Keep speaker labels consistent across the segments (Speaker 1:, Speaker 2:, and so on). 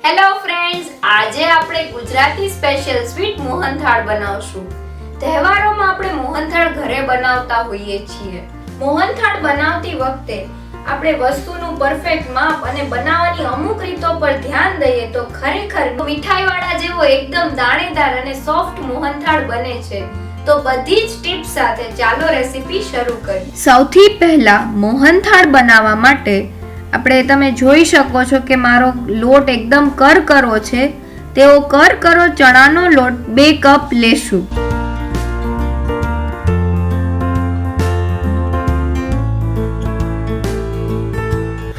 Speaker 1: Hello friends, આજે આપણે Gujarati special sweet mohanthal બનાવશું. તહેવારોમાં આપણે મોહનથાળ ઘરે બનાવતા હોઈએ છીએ. મોહનથાળ બનાવતી વખતે આપણે વસ્તુનું પરફેક્ટ માપ અને બનાવવાની અમુક રીતો પર ધ્યાન દઈએ તો ખરેખર મીઠાઈવાળા જેવો એકદમ દાણેદાર અને સોફ્ટ મોહનથાળ બને છે. તો બધી જ ટિપ્સ સાથે ચાલો રેસીપી શરૂ કરીએ. સૌથી પહેલા મોહનથાળ બનાવવા માટે આપણે તમે જોઈ શકો છો કે મારો લોટ એકદમ કરકરો છે. તેવો કરકરો ચણાનો લોટ 2 કપ લેશું.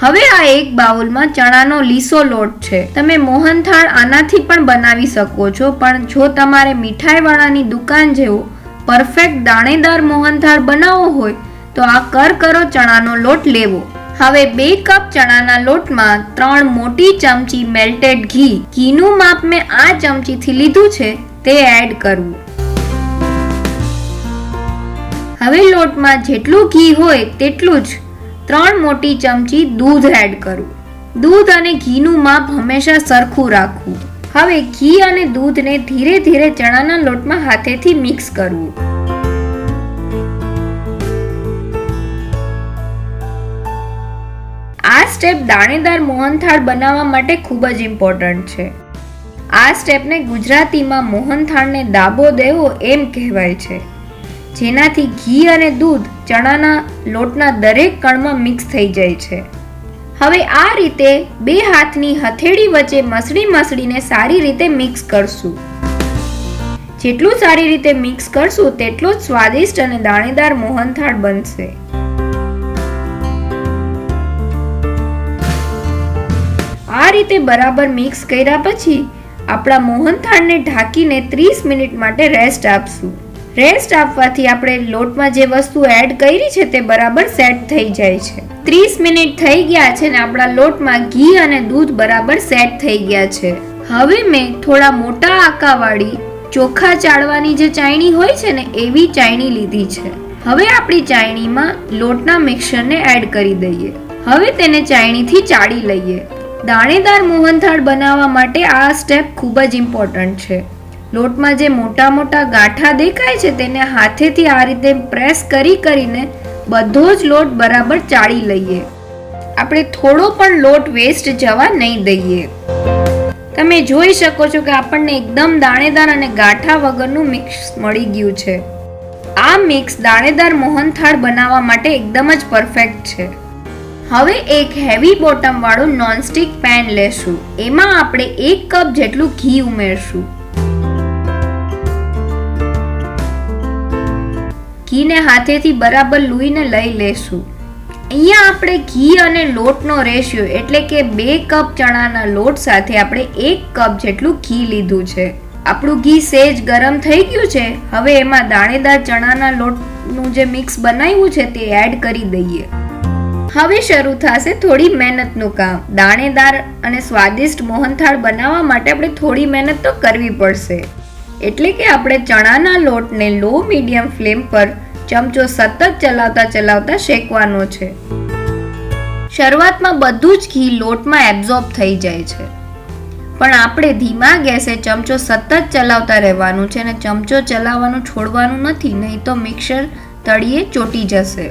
Speaker 1: હવે આ એક બાઉલમાં ચણાનો લીસો લોટ છે. તમે મોહનથાળ આનાથી પણ બનાવી શકો છો, પણ જો તમારે મીઠાઈવાળાની દુકાન જેવો પરફેક્ટ દાણેદાર મોહનથાળ બનાવવો હોય તો આ કરકરો ચણાનો લોટ લેવો. હવે 2 કપ ચણાના લોટમાં 3 મોટી ચમચી મેલ્ટેડ ઘીનું માપ મેં આ ચમચીથી લીધું છે તે એડ કરવું. હવે લોટમાં જેટલું ઘી હોય તેટલું જ 3 મોટી ચમચી દૂધ એડ કરવું. દૂધ અને ઘીનું માપ હંમેશા સરખું રાખવું. હવે ઘી અને દૂધને ધીરે ધીરે ચણાના લોટમાં હાથેથી મિક્સ કરવું. આ સ્ટેપ દાણેદાર મોહનથાળ બનાવવા માટે ખૂબ જ ઇમ્પોર્ટન્ટ છે. આ સ્ટેપને ગુજરાતીમાં મોહનથાળને દાબો દેવો એમ કહેવાય છે, જેનાથી ઘી અને દૂધ ચણાના લોટના દરેક કણમાં મિક્સ થઈ જાય છે. હવે આ રીતે 2 હાથની હથેળી વચ્ચે મસળીને સારી રીતે મિક્સ કરશું. જેટલું સારી રીતે મિક્સ કરશું તેટલો જ સ્વાદિષ્ટ અને દાણેદાર મોહનથાળ બનશે. આ રીતે બરાબર મિક્સ કર્યા પછી આપણા મોહનથાળને ઢાંકીને 30 મિનિટ માટે રેસ્ટ આપશું. રેસ્ટ આપવાથી આપણે લોટમાં જે વસ્તુ એડ કરી છે તે બરાબર સેટ થઈ જાય છે. 30 મિનિટ થઈ ગયા છે ને આપણા લોટમાં ઘી અને દૂધ બરાબર સેટ થઈ ગયા છે. હવે મેં થોડા મોટા આકાવાળી ચોખા ચાળવાની જે ચાયણી હોય છે ને એવી ચાયણી લીધી છે. હવે આપણી ચાયણીમાં લોટના મિક્સરને એડ કરી દઈએ. હવે તેને ચાયણીથી ચાળી લઈએ. દાણેદાર મોહનથાળ બનાવવા માટે આ સ્ટેપ ખૂબ જ ઇમ્પોર્ટન્ટ છે. લોટમાં જે મોટા મોટા ગાંઠા દેખાય છે તેને હાથેથી આ રીતે પ્રેસ કરીને બધો જ લોટ બરાબર ચાળી લઈએ. આપણે થોડો પણ લોટ વેસ્ટ જવા નહીં દઈએ. તમે જોઈ શકો છો કે આપણને એકદમ દાણેદાર અને ગાંઠા વગરનું મિક્સ મળી ગયું છે. આ મિક્સ દાણેદાર મોહનથાળ બનાવવા માટે એકદમ જ પરફેક્ટ છે. હવે એક હેવી બોટમ વાળું નોનસ્ટિક પેન લેશું. એમાં આપણે 1 કપ જેટલું ઘી ઉમેરશું. ઘીને હાથેથી બરાબર લૂઈને લઈ લેશું. અહીંયા આપણે ઘી અને લોટનો રેશિયો એટલે કે 2 કપ ચણાના લોટ સાથે આપણે 1 કપ જેટલું ઘી લીધું છે. આપણું ઘી સેજ ગરમ થઈ ગયું છે. હવે એમાં દાણેદાર ચણાના લોટનું જે મિક્સ બનાવ્યું છે તે એડ કરી દઈએ. હવે શરૂ થશે થોડી મહેનતનું કામ. દાણેદાર અને સ્વાદિષ્ટ મોહનથાળ બનાવવા માટે આપણે થોડી મહેનત તો કરવી પડશે. એટલે કે આપણે ચણાના લોટને લો મીડિયમ ફ્લેમ પર ચમચો સતત ચલાવતા શેકવાનો છે. શરૂઆતમાં બધું જ ઘી લોટમાં એબ્ઝોર્બ થઈ જાય છે, પણ આપણે ધીમા ગેસે ચમચો સતત ચલાવતા રહેવાનું છે અને ચમચો ચલાવવાનું છોડવાનું નથી, નહીં તો મિક્સર તળિયે ચોંટી જશે.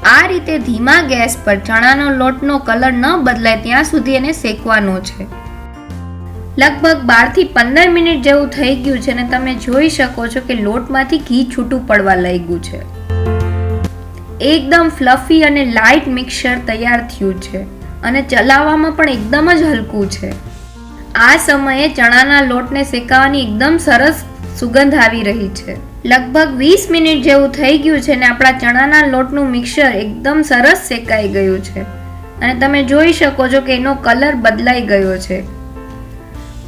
Speaker 1: આ રીતે ધીમા ગેસ પર ચણાનો લોટનો કલર ન બદલાય ત્યાં સુધી એને શેકવાનો છે. લગભગ 12 થી 15 મિનિટ જેવું થઈ ગયું છે અને તમે જોઈ શકો છો કે લોટમાંથી ઘી છૂટું પડવા લાગ્યું છે. એકદમ ફ્લફી અને લાઇટ મિક્સર તૈયાર થયું છે અને ચલાવવામાં પણ એકદમ જ હલકું છે. આ સમયે ચણાના લોટને શેકાવાની એકદમ સરસ સુગંધ આવી રહી છે. લગભગ 20 મિનિટ જેવું થઈ ગયું છે અને આપણા ચણાના લોટનું મિક્સર એકદમ સરસ શેકાઈ ગયું છે અને તમે જોઈ શકો છો કે એનો કલર બદલાઈ ગયો છે.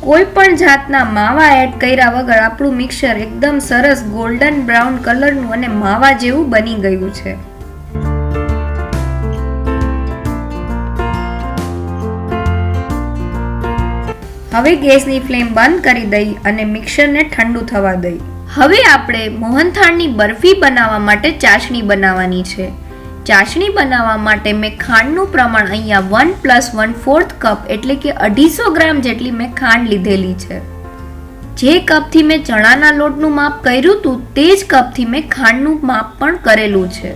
Speaker 1: કોઈ પણ જાતના માવા એડ કર્યા વગર આપણું મિક્સર એકદમ સરસ ગોલ્ડન બ્રાઉન કલરનું અને માવા જેવું બની ગયું છે. હવે ગેસની ફ્લેમ બંધ કરી દઈ અને મિક્સરને ઠંડુ થવા દઈ. હવે આપણે મોહનથાળની બરફી બનાવવા માટે ચાસણી બનાવવાની છે. ચાસણી બનાવવા માટે મેં ખાંડનું પ્રમાણ અહીંયા 1 + 1/4 કપ એટલે કે 250 ગ્રામ જેટલી મેં ખાંડ લીધેલી છે. જે કપથી મેં ચણાના લોટનું માપ કર્યું હતું તે જ કપથી મેં ખાંડનું માપ પણ કરેલું છે.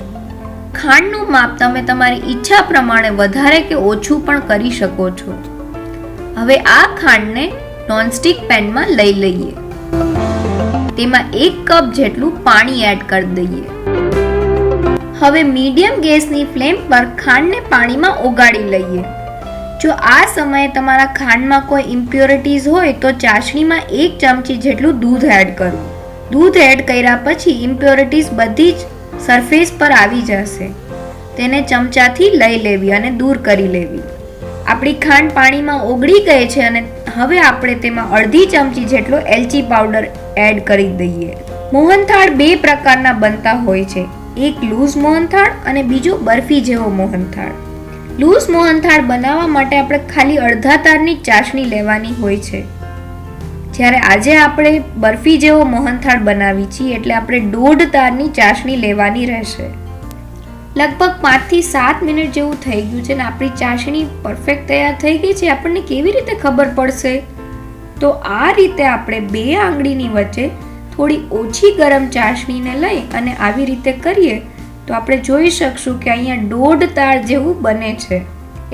Speaker 1: ખાંડનું માપ તમે તમારી ઈચ્છા પ્રમાણે વધારે કે ઓછું પણ કરી શકો છો. હવે આ ખાંડને નોનસ્ટિક પેનમાં લઈ લઈએ. તેમાં 1 કપ જેટલું પાણી એડ કરી દઈએ. હવે મીડિયમ ગેસની ફ્લેમ પર ખાંડને પાણીમાં ઓગાળી લઈએ. જો આ સમયે તમારા ખાંડમાં કોઈ ઇમ્પ્યોરિટીઝ હોય તો ચાસણીમાં 1 ચમચી જેટલું દૂધ એડ કરવું. દૂધ એડ કર્યા પછી ઇમ્પ્યોરિટીઝ બધી જ સરફેસ પર આવી જશે. તેને ચમચાથી લઈ લેવી અને દૂર કરી લેવી. આપણી ખાંડ પાણીમાં ઓગળી ગઈ છે અને હવે આપણે તેમાં અડધી ચમચી જેટલો એલચી પાવડર એડ કરી દઈએ. મોહનથાળ 2 પ્રકારના બનતા હોય છે. એક લૂઝ મોહનથાળ અને બીજો બરફી જેવો મોહનથાળ. લૂઝ મોહનથાળ બનાવવા માટે આપણે ખાલી અડધા તારની ચાસણી લેવાની હોય છે. જ્યારે આજે આપણે બરફી જેવો મોહનથાળ બનાવી છીએ એટલે આપણે 1.5 તારની ચાસણી લેવાની રહેશે. લગભગ 5 થી 7 મિનિટ જેવું થઈ ગયું છે અને આપણી ચાસણી પરફેક્ટ તૈયાર થઈ ગઈ છે. આપણને કેવી રીતે ખબર પડશે? તો આ રીતે આપણે 2 આંગળીની વચ્ચે થોડી ઓછી ગરમ ચાસણીને લઈ અને આવી રીતે કરીએ તો આપણે જોઈ શકશું કે અહીંયા 1.5 તાર જેવું બને છે.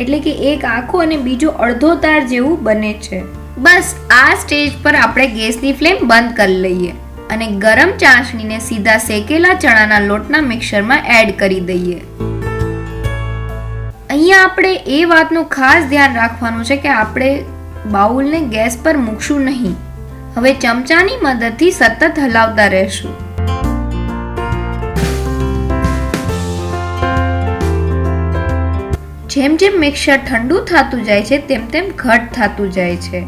Speaker 1: એટલે કે એક આખો અને બીજો અડધો તાર જેવું બને છે. બસ આ સ્ટેજ પર આપણે ગેસની ફ્લેમ બંધ કરી લઈએ અને ગરમ ચાસણીને સીધા શેકેલા ચણાના લોટના મિક્સરમાં એડ કરી દઈએ. અહીંયા આપણે એ વાતનું ખાસ ધ્યાન રાખવાનું છે કે આપણે બાઉલને ગેસ પર મૂકશું નહીં. હવે ચમચાની મદદથી સતત હલાવતા રહેશું. જેમ જેમ મિક્સર ઠંડુ થતું જાય છે તેમ તેમ ઘટ થતું જાય છે.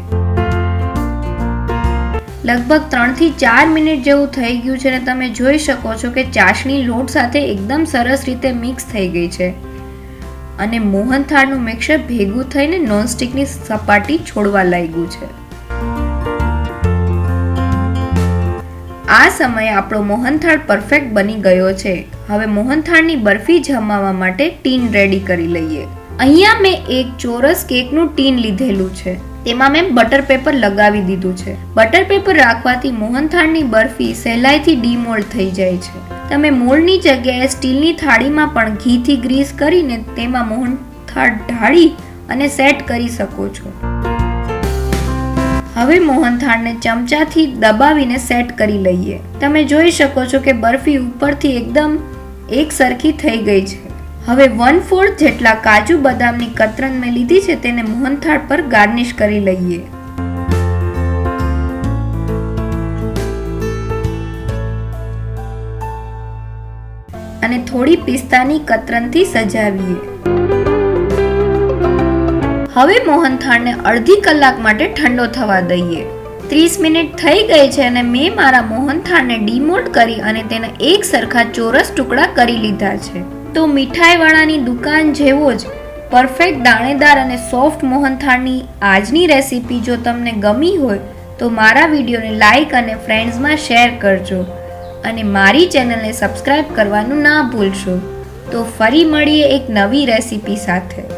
Speaker 1: લગભગ 3 થી 4 મિનિટ જેવું થઈ ગયું છે અને તમે જોઈ શકો છો કે ચાસણી લોટ સાથે એકદમ સરસ રીતે મિક્સ થઈ ગઈ છે અને મોહનથાળનું મિક્સર ભેગું થઈને નોનસ્ટિકની સપાટી છોડવા લાગ્યું છે. આ સમયે આપણો મોહનથાળ પરફેક્ટ બની ગયો છે. હવે મોહનથાળની બરફી જમાવવા માટે ટીન રેડી કરી લઈએ. અહીંયા મેં એક ચોરસ કેકનું ટીન લીધેલું છે. તેમાં મેં બટર પેપર લગાવી દીધું છે. બટર પેપર રાખવાથી મોહનથાળની બરફી સહેલાઈથી ડીમોલ્ડ થઈ જાય છે. તમે મોલ્ડની જગ્યાએ સ્ટીલની થાળીમાં પણ ઘીથી ગ્રીસ કરીને તેમાં મોહનથાળ ઢાળી અને સેટ કરી શકો છો. હવે મોહનથાળને ચમચાથી દબાવીને સેટ કરી લઈએ. તમે જોઈ શકો છો કે બરફી ઉપરથી એકદમ એક સરખી થઈ ગઈ છે. હવે 1/4 જેટલા કાજુ બદામની કતરન મેં લીધી છે તેને મોહનથાળ પર ગાર્નિશ કરી લઈએ. અને થોડી પિસ્તાની કતરનથી સજાવીએ. હવે મોહનથાળને અડધી કલાક માટે ઠંડો થવા દઈએ. 30 મિનિટ થઈ ગઈ છે અને મેં મારા મોહનથાળને ડીમોલ્ડ કરી અને તેના એક સરખા ચોરસ ટુકડા કરી લીધા છે. તો મીઠાઈવાળાની દુકાન જેવો જ પરફેક્ટ દાણેદાર અને સોફ્ટ મોહનથાળની આજની રેસીપી જો તમને ગમી હોય તો મારા વિડીયોને લાઈક અને ફ્રેન્ડ્સમાં શેર કરજો અને મારી ચેનલને સબસ્ક્રાઈબ કરવાનું ના ભૂલશો. તો ફરી મળીએ એક નવી રેસીપી સાથે.